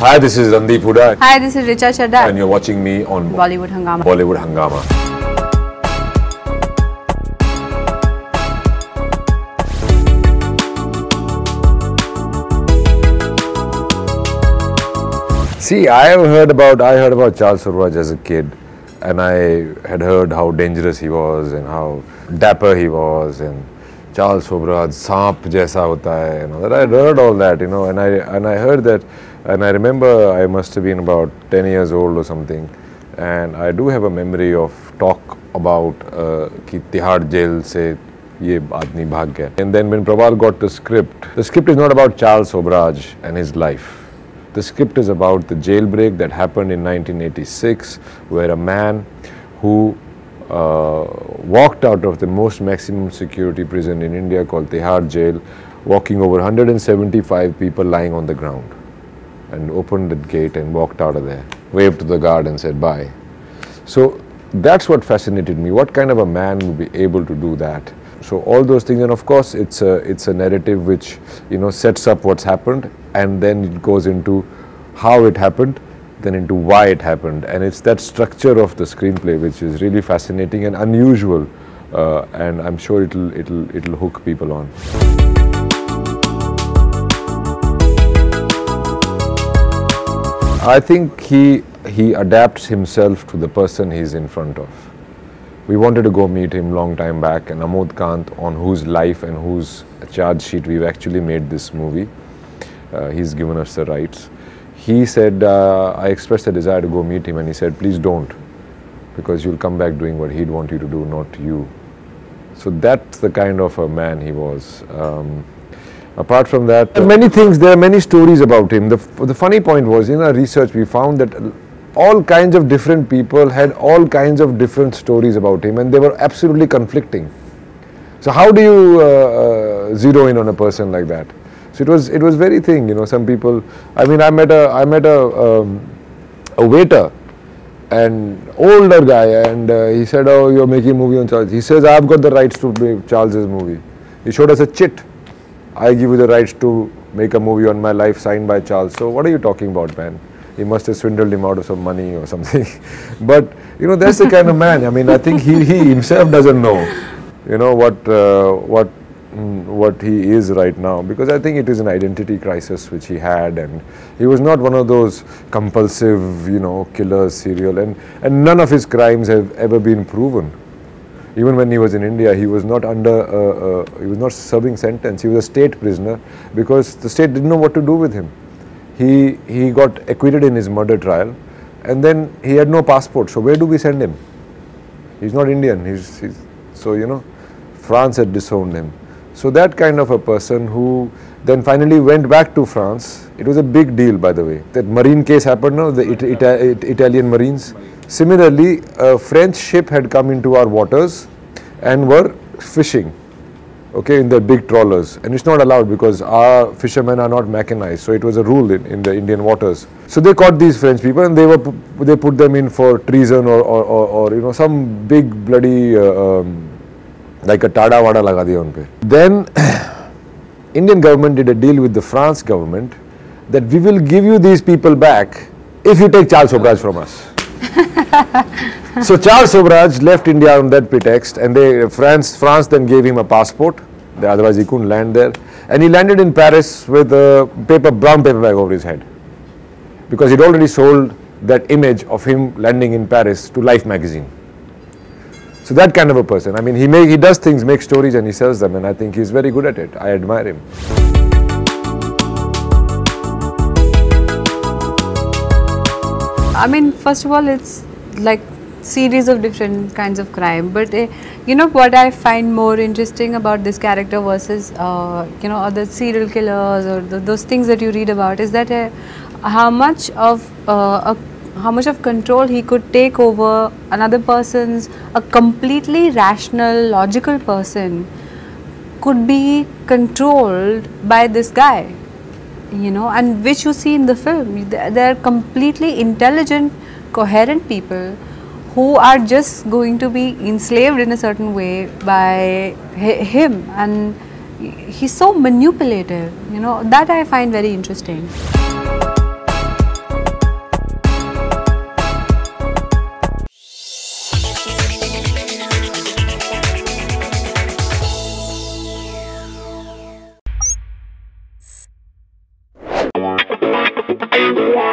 Hi, this is Randeep Hooda. Hi, this is Richa Chadda. And you're watching me on Bollywood Hungama. Bollywood Hungama. See, I heard about Charles Sobhraj as a kid, and I had heard how dangerous he was and how dapper he was, and Charles Sobhraj, सांप जैसा होता है, you know. That I heard all that, you know, and I heard that, and I remember I must have been about 10 years old or something, and I do have a memory of talk about कि Tihar jail से ये आदमी भाग गया. And then when Prabal got the script is not about Charles Sobhraj and his life. The script is about the jailbreak that happened in 1986, where a man who walked out of the most maximum security prison in India called Tihar jail, walking over 175 people lying on the ground, and opened the gate and walked out of there, waved to the guard and said bye. So that's what fascinated me. What kind of a man would be able to do that? So all those things, and of course it's a narrative which, you know, sets up what's happened, and then it goes into how it happened, then into why it happened, and it's that structure of the screenplay which is really fascinating and unusual, and I'm sure it'll hook people on. I think he adapts himself to the person he's in front of. We wanted to go meet him long time back, and Amod Kant, on whose life and whose charge sheet we've actually made this movie, he's given us the rights. He said, I expressed a desire to go meet him, and he said, please don't, because you'll come back doing what he'd want you to do, not you. So that's the kind of a man he was. Apart from that, there are many stories about him. The funny point was, in our research we found that all kinds of different people had all kinds of different stories about him, and they were absolutely conflicting. So how do you zero in on a person like that? So it was very thing, you know. Some people, I mean, I met a waiter, an older guy, and he said, oh, you're making a movie on Charles. He says, I've got the rights to make Charles's movie. He showed us a chit. I give you the rights to make a movie on my life signed by Charles. So what are you talking about, man? He must have swindled him out of some money or something. But, you know, that's the kind of man. I mean, I think he himself doesn't know, you know, what he is right now, because I think it is an identity crisis which he had, and he was not one of those compulsive, you know, killers, serial, and none of his crimes have ever been proven. Even when he was in India, he was not he was not serving sentence. He was a state prisoner because the state didn't know what to do with him. He got acquitted in his murder trial, and then he had no passport. So where do we send him? He's not Indian. So, you know, France had disowned him. So that kind of a person who then finally went back to France. It was a big deal, by the way. That marine case happened now, the Italian Marines. Similarly, a French ship had come into our waters and were fishing, okay, in their big trawlers, and it's not allowed because our fishermen are not mechanized. So it was a rule in the Indian waters. So they caught these French people, and they put them in for treason or you know, some big bloody like a tada wada laga diya unpe. Then Indian government did a deal with the France government that we will give you these people back if you take Charles Sobhraj from us. So Charles Sobhraj left India on that pretext, and France then gave him a passport. Otherwise he couldn't land there, and he landed in Paris with a brown paper bag over his head, because he'd already sold that image of him landing in Paris to Life magazine. So that kind of a person. I mean, he does things, makes stories, and he sells them, and I think he's very good at it. I admire him. I mean, first of all, it's like series of different kinds of crime, but you know what I find more interesting about this character versus you know, other serial killers or those things that you read about is that how much of control he could take over another person's, a completely rational, logical person could be controlled by this guy. You know, and which you see in the film. They're completely intelligent, coherent people who are just going to be enslaved in a certain way by him, and he's so manipulative, you know, that I find very interesting. Hungama.